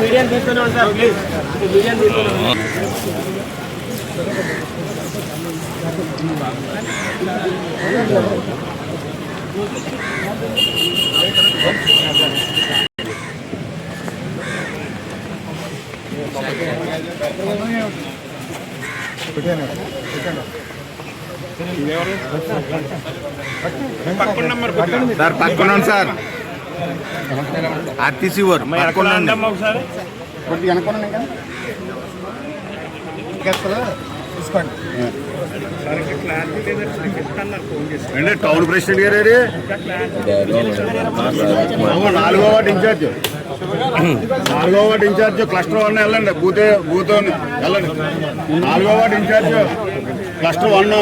Medium తీసుకున్నాం sir please. Medium తీసుకున్నాం. Sir పక్కన సార్ ఆర్టీసీ వారు కొద్దిగా అనుకున్నాను అంటే టౌన్ ప్రెసిడెంట్ గారు 4వ వార్డు ఇన్ఛార్జ్ క్లస్టర్ 1 వెళ్ళండి. బూత్ వెళ్ళండి. 4వ వార్డు ఇన్ఛార్జ్ క్లస్టర్ 1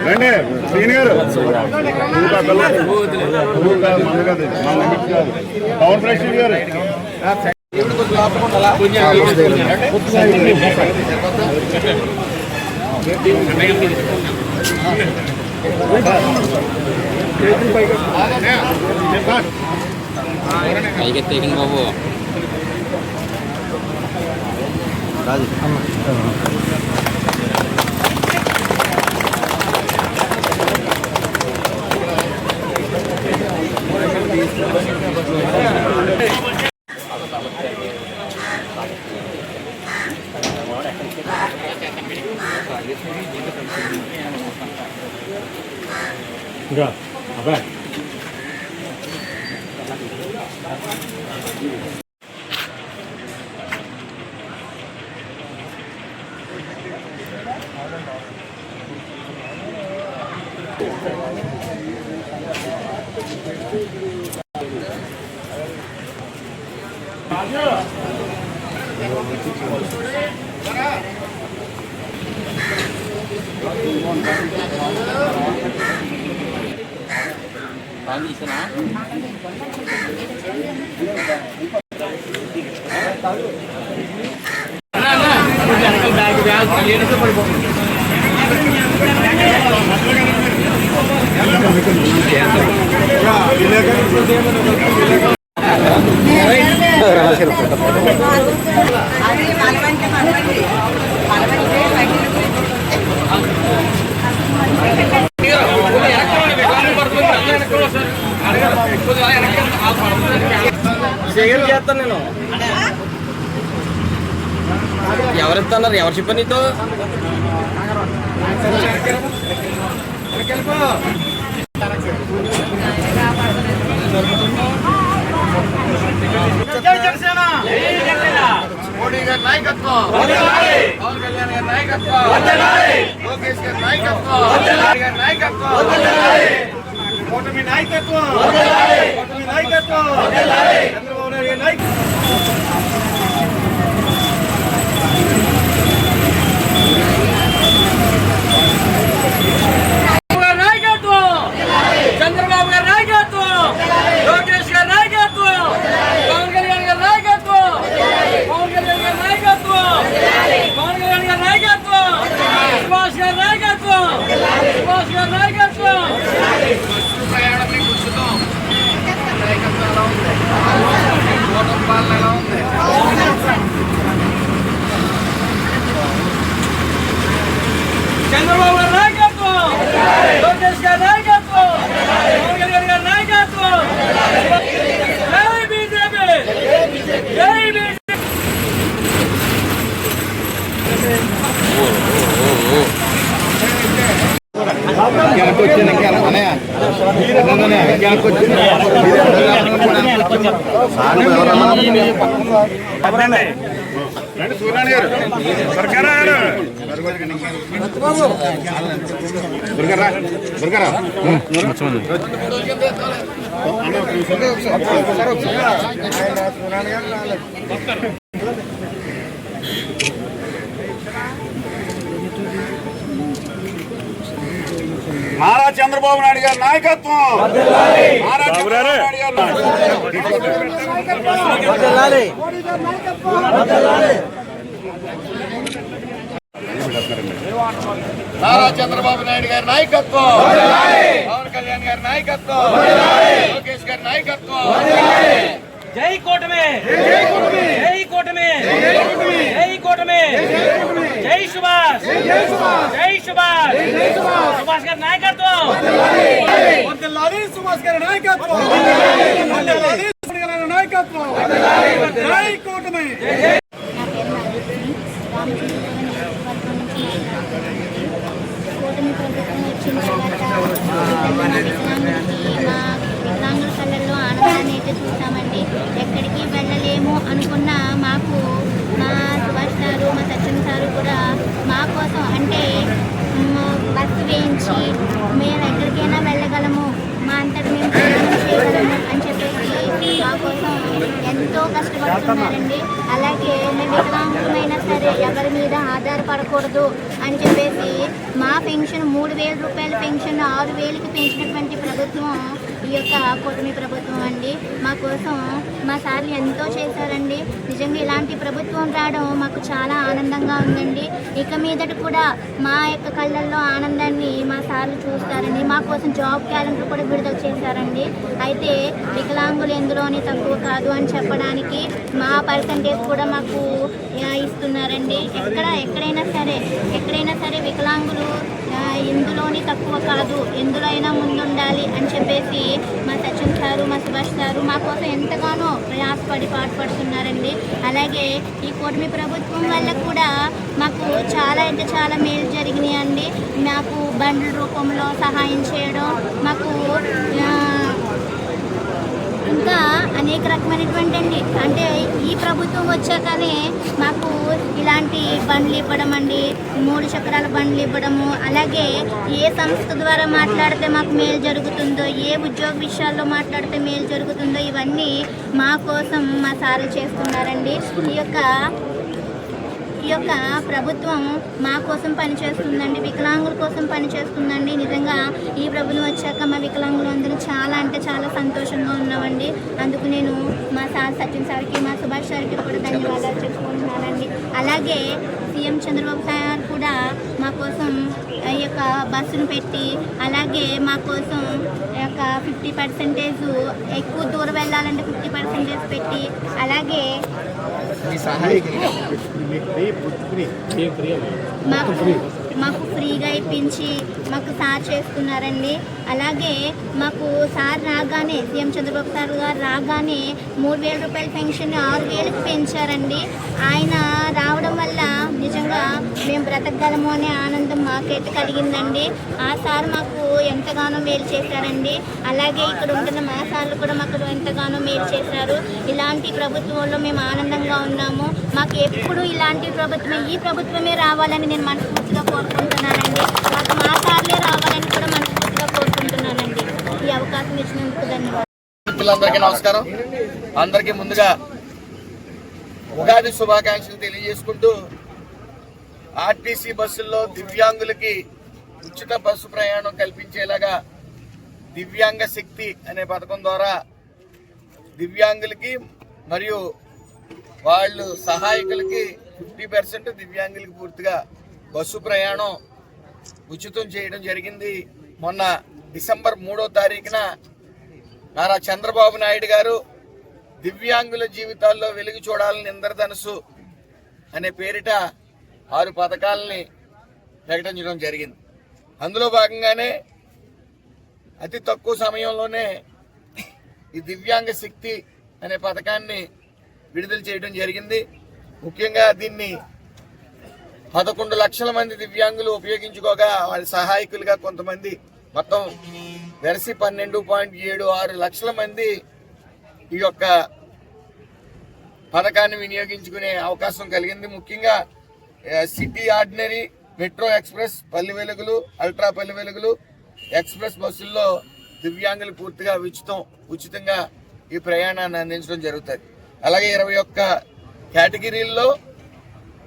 రండి. శ్రీని గారు టౌన్ ప్రెసిడెంట్ గారు పైకెత్తేకండి బాబు. ఇంకా అబ్బాయి చేస్తాను నేను. ఎవరెత్తన్నారు? ఎవరు చెప్పారు నీతో? మోడీ గారి నాయకత్వం, పవన్ కళ్యాణ్ గారి నాయకత్వం, లోకేష్ గారి నాయకత్వం, గారి నాయకత్వం, కూటమి నాయకత్వం, కూటమి నాయకత్వం, చంద్రబాబు నాయుడు గారి నాయకత్వం. చంద్రబాబు గారి నాయకత్వం, లోకేష్ గారి నాయకత్వం, పవన్ కళ్యాణ్ గారి నాయకత్వం, పవన్ కళ్యాణ్ గారి నాయకత్వం, పవన్ కళ్యాణ్ గారి నాయకత్వం, సుభాష్ గారి నాయకత్వం, సుభాష్ గారి నాయకత్వం. ప్రయాణమే కూర్చుతాం. నాయకత్వం ఎలా ఉంది? కూటమి పాలన ఎలా ఉంది? చంద్రబాబు గారి నాయకత్వం, లోకేష్ గారి నాయకత్వం, పవన్ కళ్యాణ్ గారి నాయకత్వం. జై బీజేపీ, జై బీజేపీ. సూర్యాని గారు నారా చంద్రబాబు నాయుడు గారి నాయకత్వం, నారా చంద్రబాబు నాయుడు గారి నారా చంద్రబాబు నాయుడు గారి నాయకత్వం, పవన్ కళ్యాణ్ గారి నాయకత్వం, లోకేష్ గారి నాయకత్వం. జై కూటమి, జై కూటమి, జై కూటమి, జై కూటమి, జై సుభాష్, జై సుభాష్, జై సుభాష్, సుభాష్ గారి నాయకత్వం. వందలాది సుభాష్ గారి నాయకత్వం, వందలాది సుభాష్ గారి నాయకత్వం. జై కూటమి. కూటమి ప్రభుత్వం వచ్చిన తర్వాత వికలాంగుల కళ్ళల్లో ఆనందాన్ని అయితే చూసామండి. ఎక్కడికి వెళ్ళలేము అనుకున్న మాకు మా సుభాష్ సారు, మా సత్యం సారు కూడా మా కోసం అంటే బస్సు వేయించి మేము ఎక్కడికైనా వెళ్ళగలము, మా అంతటి మేము ప్రయాణం చేయగలము అని చెప్పేసి మా కోసం ఎంతో కష్టపడుతున్నారండి. అలాగే మేము వికలాంగులమైనా సరే ఎవరి మీద ఆధారపడకూడదు అని చెప్పేసి మా పెన్షన్ 3,000 రూపాయల పెన్షన్ 6,000కి పెంచినటువంటి ప్రభుత్వం ఈ యొక్క కూటమి ప్రభుత్వం అండి. మా కోసం మా సార్లు ఎంతో చేశారండి. నిజంగా ఇలాంటి ప్రభుత్వం రావడం మాకు చాలా ఆనందంగా ఉందండి. ఇక మీదట కూడా మా యొక్క కళ్ళల్లో ఆనందాన్ని మా సార్లు చూస్తారండి. మా కోసం జాబ్ క్యాలెండర్ కూడా విడుదల చేశారండి. అయితే వికలాంగులు ఎందులోని తక్కువ కాదు అని చెప్పడానికి మా పర్సంటేజ్ కూడా మాకు ఇస్తున్నారండి. ఎక్కడైనా సరే వికలాంగులు ఎందులోని తక్కువ కాదు, ఎందులో అయినా ముందుండాలి అని చెప్పేసి మా సచిన్ సారు, మా సుభాష్ సారు మా కోసం ఎంతగానో ప్రయాసపడి పాటుపడుతున్నారండి. అలాగే ఈ కూటమి ప్రభుత్వం వల్ల కూడా మాకు చాలా అంటే చాలా మేలు జరిగినాయండి. మాకు బండ్ల రూపంలో సహాయం చేయడం, మాకు ఇంకా అనేక రకమైనటువంటి అంటే ఈ ప్రభుత్వం వచ్చాకనే మాకు ఇలాంటి బండ్లు ఇవ్వడం అండి, 3 చక్రాల బండ్లు ఇవ్వడము, అలాగే ఏ సంస్థ ద్వారా మాట్లాడితే మాకు మేలు జరుగుతుందో, ఏ ఉద్యోగ విషయాల్లో మాట్లాడితే మేలు జరుగుతుందో ఇవన్నీ మా కోసం మా సార్లు చేస్తున్నారండి. ఈ యొక్క ప్రభుత్వం మా కోసం పనిచేస్తుందండి, వికలాంగుల కోసం పనిచేస్తుందండి. నిజంగా ఈ ప్రభుత్వం వచ్చాక మా వికలాంగులు అందరూ చాలా అంటే చాలా సంతోషంగా ఉన్నామండి. అందుకు నేను మా సార్ సచిన్ సార్కి, మా సుభాష్ సార్కి కూడా ధన్యవాదాలు చెప్పుకుంటున్నానండి. అలాగే సీఎం చంద్రబాబు సార్ కూడా మా కోసం ఈ యొక్క బస్సును పెట్టి, అలాగే మా కోసం ఈ యొక్క 50% ఎక్కువ దూరం వెళ్ళాలంటే 50% పెట్టి, అలాగే మాకు ఫ్రీగా ఇప్పించి మాకు సార్ చేస్తున్నారండి. అలాగే మాకు సార్ రాగానే, సీఎం చంద్రబాబు సార్ గారు రాగానే 3,000 రూపాయల పెన్షన్ 6,000కి పెంచారండి. ఆయన రావడం వల్ల నిజంగా మేము బ్రతకగలము అనే ఆనందం మాకైతే కలిగిందండి. ఆ సార్ మాకు ఎంతగానో మేలు చేశారండి. అలాగే ఇక్కడ ఉంటున్న మా సార్లు కూడా మాకు ఎంతగానో మేలు చేశారు. ఇలాంటి ప్రభుత్వంలో మేము ఆనందంగా ఉన్నాము. మాకు ఎప్పుడు ఇలాంటి ప్రభుత్వమే, ఈ ప్రభుత్వమే రావాలని నేను మనస్ఫూర్తిగా కోరుకుంటున్నానండి. మాకు మా సార్లే రావాలని కూడా మనస్ఫూర్తిగా కోరుకుంటున్నానండి. ఈ అవకాశం ఇచ్చినందుకు ధన్యవాదాలు. మిత్రులందరికీ నమస్కారం. అందరికీ ముందుగా ఉగాది శుభాకాంక్షలు తెలియజేసుకుంటూ, ఆర్టీసీ బస్సుల్లో దివ్యాంగులకి ఉచిత బస్సు ప్రయాణం కల్పించేలాగా దివ్యాంగ శక్తి అనే పథకం ద్వారా దివ్యాంగులకి మరియు వాళ్ళు సహాయకులకి 50%, దివ్యాంగులకి పూర్తిగా బస్సు ప్రయాణం ఉచితం చేయడం జరిగింది. మొన్న డిసెంబర్ 3వ తారీఖున నారా చంద్రబాబు నాయుడు గారు దివ్యాంగుల జీవితాల్లో వెలుగు చూడాలని ఇంద్రధనుసు అనే పేరిట 6 పథకాలని ప్రకటించడం జరిగింది. అందులో భాగంగానే అతి తక్కువ సమయంలోనే ఈ దివ్యాంగ శక్తి అనే పథకాన్ని విడుదల చేయడం జరిగింది. ముఖ్యంగా దీన్ని 11 లక్షల మంది దివ్యాంగులు ఉపయోగించుకోగా, వారి సహాయకులుగా కొంతమంది మొత్తం వెరసి 12.76 లక్షల మంది ఈ యొక్క పథకాన్ని వినియోగించుకునే అవకాశం కలిగింది. ముఖ్యంగా సిటీ ఆర్డినరీ, మెట్రో ఎక్స్ప్రెస్, పల్లె వెలుగులు, అల్ట్రా పల్లె వెలుగులు, ఎక్స్ప్రెస్ బస్సుల్లో దివ్యాంగులు పూర్తిగా ఉచితంగా ఈ ప్రయాణాన్ని అందించడం జరుగుతుంది. అలాగే 21 కేటగిరీల్లో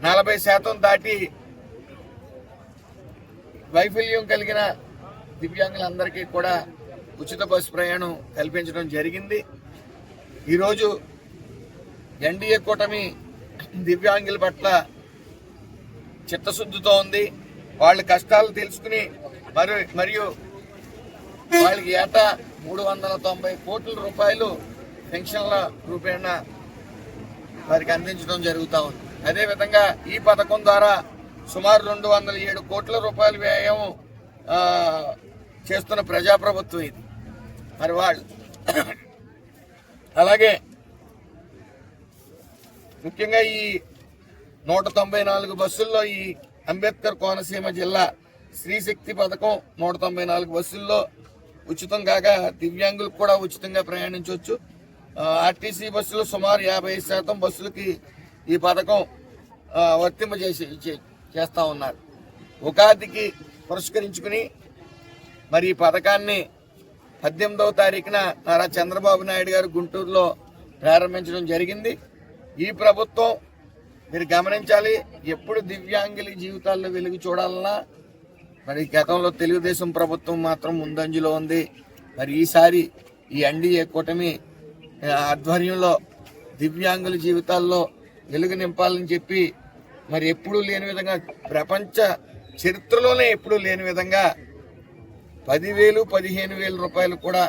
40% దాటి వైఫల్యం కలిగిన దివ్యాంగులందరికీ కూడా ఉచిత బస్సు ప్రయాణం కల్పించడం జరిగింది. ఈరోజు ఎన్డీఏ కూటమి దివ్యాంగుల పట్ల చిత్తశుద్ధితో ఉంది. వాళ్ళ కష్టాలు తెలుసుకుని మరియు వాళ్ళకి ఏటా 390 కోట్ల రూపాయలు పెన్షన్ల రూపేణ వారికి అందించడం జరుగుతూ ఉంది. అదేవిధంగా ఈ పథకం ద్వారా సుమారు 207 కోట్ల రూపాయల వ్యయం చేస్తున్న ప్రజాప్రభుత్వం ఇది. మరి వాళ్ళు అలాగే ముఖ్యంగా ఈ 194 బస్సుల్లో ఈ అంబేద్కర్ కోనసీమ జిల్లా శ్రీశక్తి పథకం 194 బస్సుల్లో ఉచితం కాగా దివ్యాంగులకు కూడా ఉచితంగా ప్రయాణించవచ్చు. ఆర్టీసీ బస్సులు సుమారు 55% బస్సులకి ఈ పథకం చేస్తూ ఉన్నారు. ఉగాదికి పురస్కరించుకుని మరి ఈ పథకాన్ని 18వ తారీఖున నారా చంద్రబాబు నాయుడు గారు గుంటూరులో ప్రారంభించడం జరిగింది. ఈ ప్రభుత్వం మీరు గమనించాలి, ఎప్పుడు దివ్యాంగుల జీవితాల్లో వెలుగు చూడాలన్నా మరి గతంలో తెలుగుదేశం ప్రభుత్వం మాత్రం ముందంజలో ఉంది. మరి ఈసారి ఈ ఎన్డీఏ కూటమి ఆధ్వర్యంలో దివ్యాంగుల జీవితాల్లో వెలుగు నింపాలని చెప్పి మరి ఎప్పుడూ లేని విధంగా, ప్రపంచ చరిత్రలోనే ఎప్పుడూ లేని విధంగా 10,000, 15,000 రూపాయలు కూడా,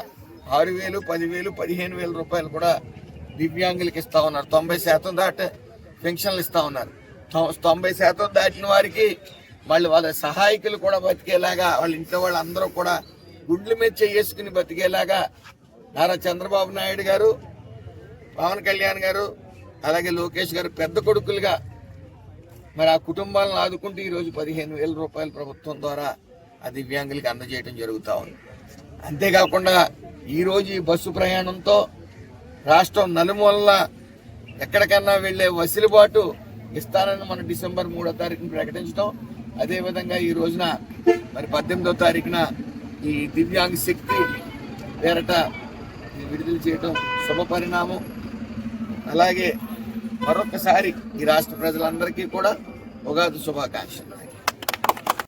6,000, 10,000, 15,000 రూపాయలు కూడా దివ్యాంగులకి ఇస్తా ఉన్నారు. 90% దాటి పెన్షన్లు ఇస్తా ఉన్నారు. 90% దాటిన వారికి వాళ్ళ సహాయకులు కూడా బతికేలాగా, వాళ్ళ ఇంట్లో వాళ్ళందరూ కూడా గుండ్ల మీద చేసుకుని బతికేలాగా నారా చంద్రబాబు నాయుడు గారు, పవన్ కళ్యాణ్ గారు, అలాగే లోకేష్ గారు పెద్ద కొడుకులుగా మరి ఆ కుటుంబాలను ఆదుకుంటూ ఈరోజు 15,000 రూపాయల ప్రభుత్వం ద్వారా ఆ దివ్యాంగులకి అందజేయడం జరుగుతూ ఉంది. అంతేకాకుండా ఈరోజు ఈ బస్సు ప్రయాణంతో రాష్ట్రం నలుమూలల ఎక్కడికన్నా వెళ్లే వెసులుబాటు ఇస్తానని మనం డిసెంబర్ 3వ తారీఖున ప్రకటించడం, అదేవిధంగా ఈ రోజున మరి 18వ తారీఖున ఈ దివ్యాంగ శక్తి పేరట విడుదల చేయడం శుభ పరిణామం. అలాగే మరొకసారి ఈ రాష్ట్ర ప్రజలందరికీ కూడా ఉగాది శుభాకాంక్షలు.